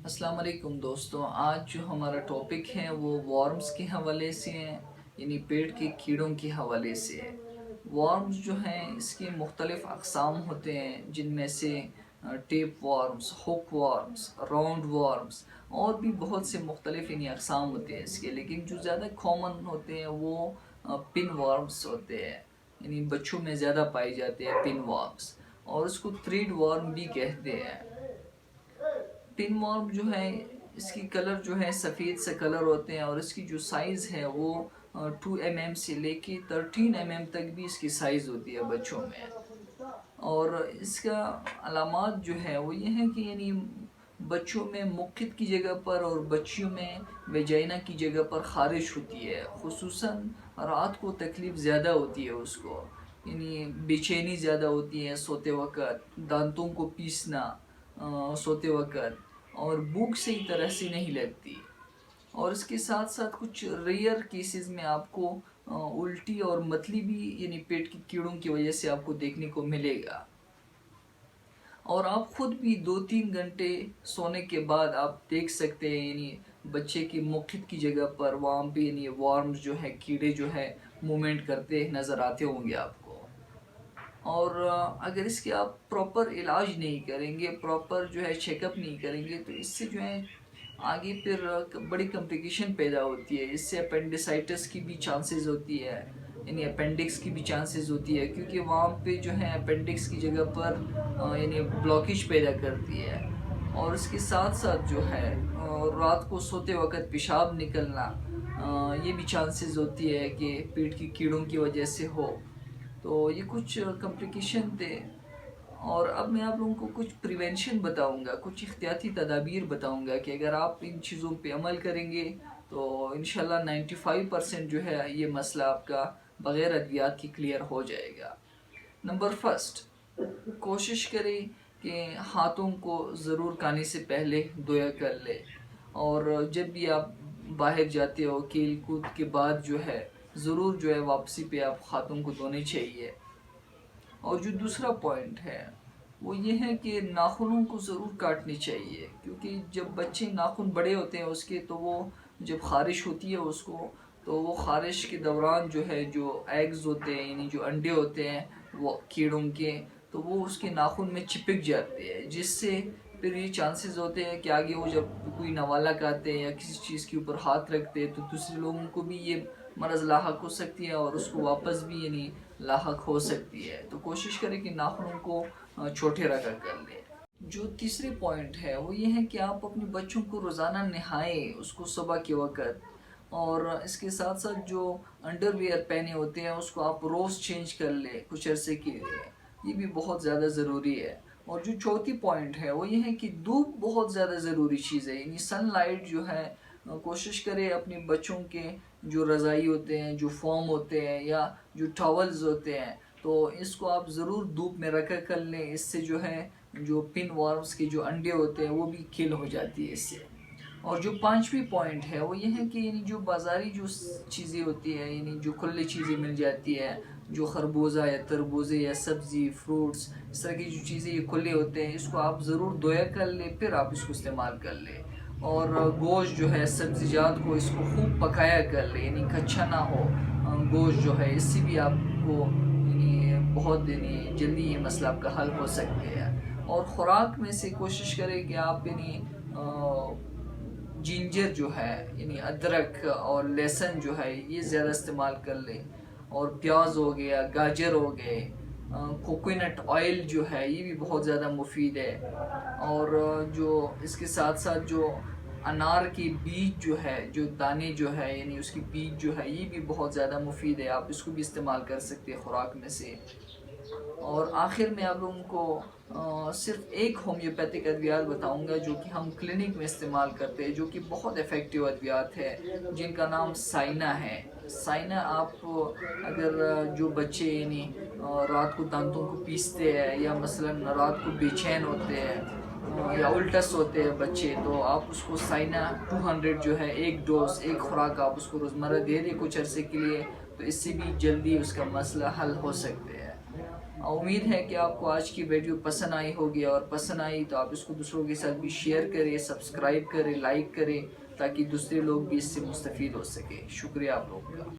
السلام علیکم دوستوں، آج جو ہمارا ٹاپک ہے وہ وارمز کے حوالے سے ہیں، یعنی پیٹ کے کیڑوں کے حوالے سے ہے۔ وارمز جو ہیں اس کے مختلف اقسام ہوتے ہیں، جن میں سے ٹیپ وارمز، ہک وارمز، راؤنڈ وارمز اور بھی بہت سے مختلف اقسام ہوتے ہیں اس کے، لیکن جو زیادہ کامن ہوتے ہیں وہ پن وارمز ہوتے ہیں، یعنی بچوں میں زیادہ پائے جاتے ہیں پن وارمز، اور اس کو تھریڈ وارم بھی کہتے ہیں۔ پن وارم جو ہے اس کی کلر جو ہے سفید سے کلر ہوتے ہیں، اور اس کی جو سائز ہے وہ 2 mm سے لے کے 13 mm تک بھی اس کی سائز ہوتی ہے بچوں میں۔ اور اس کا علامات جو ہے وہ یہ ہے کہ یعنی بچوں میں مقعد کی جگہ پر اور بچیوں میں ویجائنا کی جگہ پر خارش ہوتی ہے، خصوصاً رات کو تکلیف زیادہ ہوتی ہے اس کو، یعنی بے چینی زیادہ ہوتی ہے سوتے وقت، دانتوں کو پیسنا سوتے وقت، اور بھوک صحیح طرح سے نہیں لگتی۔ اور اس کے ساتھ ساتھ کچھ ریئر کیسز میں آپ کو الٹی اور متلی بھی یعنی پیٹ کی کیڑوں کی وجہ سے آپ کو دیکھنے کو ملے گا۔ اور آپ خود بھی 2-3 گھنٹے سونے کے بعد آپ دیکھ سکتے ہیں، یعنی بچے کی مقعد کی جگہ پر وہاں پہ یعنی وارمز جو ہے، کیڑے جو ہے موومنٹ کرتے نظر آتے ہوں گے آپ کو۔ اور اگر اس کے آپ پراپر علاج نہیں کریں گے، پراپر جو ہے چیک اپ نہیں کریں گے، تو اس سے جو ہے آگے پھر بڑی کمپلیکیشن پیدا ہوتی ہے۔ اس سے اپینڈیسائٹس کی بھی چانسز ہوتی ہے، یعنی اپینڈکس کی بھی چانسز ہوتی ہے، کیونکہ وہاں پہ جو ہے اپینڈکس کی جگہ پر یعنی بلاکیج پیدا کرتی ہے۔ اور اس کے ساتھ ساتھ جو ہے رات کو سوتے وقت پیشاب نکلنا، یہ بھی چانسز ہوتی ہے کہ پیٹ کی کیڑوں کی وجہ سے ہو۔ تو یہ کچھ کمپلیکیشن تھے، اور اب میں آپ لوگوں کو کچھ پریونشن بتاؤں گا، کچھ احتیاطی تدابیر بتاؤں گا کہ اگر آپ ان چیزوں پہ عمل کریں گے تو انشاءاللہ 95% جو ہے یہ مسئلہ آپ کا بغیر ادویات کی کلیئر ہو جائے گا۔ نمبر فرسٹ، کوشش کریں کہ ہاتھوں کو ضرور کھانے سے پہلے دھویا کر لے، اور جب بھی آپ باہر جاتے ہو کھیل کود کے بعد جو ہے ضرور جو ہے واپسی پہ آپ ہاتھوں کو دھونے چاہیے۔ اور جو دوسرا پوائنٹ ہے وہ یہ ہے کہ ناخنوں کو ضرور کاٹنے چاہیے، کیونکہ جب بچے ناخن بڑے ہوتے ہیں اس کے، تو وہ جب خارش ہوتی ہے اس کو، تو وہ خارش کے دوران جو ہے جو ایگز ہوتے ہیں، یعنی جو انڈے ہوتے ہیں وہ کیڑوں کے، تو وہ اس کے ناخن میں چپک جاتے ہیں، جس سے پھر یہ چانسز ہوتے ہیں کہ آگے وہ جب کوئی نوالہ کھاتے ہیں یا کسی چیز کے اوپر ہاتھ رکھتے ہیں تو دوسرے لوگوں کو بھی یہ مرض لاحق ہو سکتی ہے، اور اس کو واپس بھی یعنی لاحق ہو سکتی ہے۔ تو کوشش کریں کہ ناخنوں کو چھوٹے رکھا کر لیں۔ جو تیسرے پوائنٹ ہے وہ یہ ہے کہ آپ اپنے بچوں کو روزانہ نہائیں اس کو صبح کے وقت، اور اس کے ساتھ ساتھ جو انڈر ویئر پہنے ہوتے ہیں اس کو آپ روز چینج کر لیں کچھ عرصے کے لیے، یہ بھی بہت زیادہ ضروری ہے۔ اور جو چوتھی پوائنٹ ہے وہ یہ ہے کہ دھوپ بہت زیادہ ضروری چیز ہے، یعنی سن لائٹ جو ہے کوشش کرے اپنے بچوں کے جو رضائی ہوتے ہیں، جو فوم ہوتے ہیں یا جو ٹاولز ہوتے ہیں، تو اس کو آپ ضرور دھوپ میں رکھا کر لیں۔ اس سے جو ہے جو پن وارمز کے جو انڈے ہوتے ہیں وہ بھی کل ہو جاتی ہے اس سے۔ اور جو پانچویں پوائنٹ ہے وہ یہ ہے کہ یعنی جو بازاری جو چیزیں ہوتی ہیں، یعنی جو کھلی چیزیں مل جاتی ہے، جو خربوزہ یا تربوزے یا سبزی فروٹس، اس طرح کی جو چیزیں یہ کھلے ہوتے ہیں، اس کو آپ ضرور دھویا کر لیں، پھر آپ اس کو استعمال کر لیں۔ اور گوشت جو ہے سبزیجات کو اس کو خوب پکایا کر لیں، یعنی کچا نہ ہو گوشت جو ہے، اس سے بھی آپ کو یعنی بہت یعنی جلدی یہ مسئلہ آپ کا حل ہو سکتے ہیں۔ اور خوراک میں سے کوشش کریں کہ آپ یعنی جنجر جو ہے یعنی ادرک اور لہسن جو ہے یہ زیادہ استعمال کر لیں، اور پیاز ہو گیا، گاجر ہو گئے، کوکونٹ آئل جو ہے یہ بھی بہت زیادہ مفید ہے۔ اور جو اس کے ساتھ ساتھ جو انار کی بیج جو ہے، جو دانے جو ہے یعنی اس کی بیج جو ہے یہ بھی بہت زیادہ مفید ہے، آپ اس کو بھی استعمال کر سکتے ہیں خوراک میں سے۔ اور آخر میں آپ لوگوں کو صرف ایک ہومیوپیتھک ادویات بتاؤں گا جو کہ ہم کلینک میں استعمال کرتے ہیں، جو کہ بہت ایفیکٹیو ادویات ہے، جن کا نام سائنا ہے۔ سائنا آپ اگر جو بچے یعنی رات کو دانتوں کو پیستے ہیں، یا مثلا رات کو بے چین ہوتے ہیں یا الٹس ہوتے ہیں بچے، تو آپ اس کو سائنا 200 جو ہے ایک ڈوز، ایک خوراک آپ اس کو روزمرہ دے دیں کچھ عرصے کے لیے، تو اس سے بھی جلدی اس کا مسئلہ حل ہو سکتے ہیں۔ امید ہے کہ آپ کو آج کی ویڈیو پسند آئی ہوگی، اور پسند آئی تو آپ اس کو دوسروں کے ساتھ بھی شیئر کریں، سبسکرائب کریں، لائک کریں، تاکہ دوسرے لوگ بھی اس سے مستفید ہو سکیں۔ شکریہ آپ لوگوں کا۔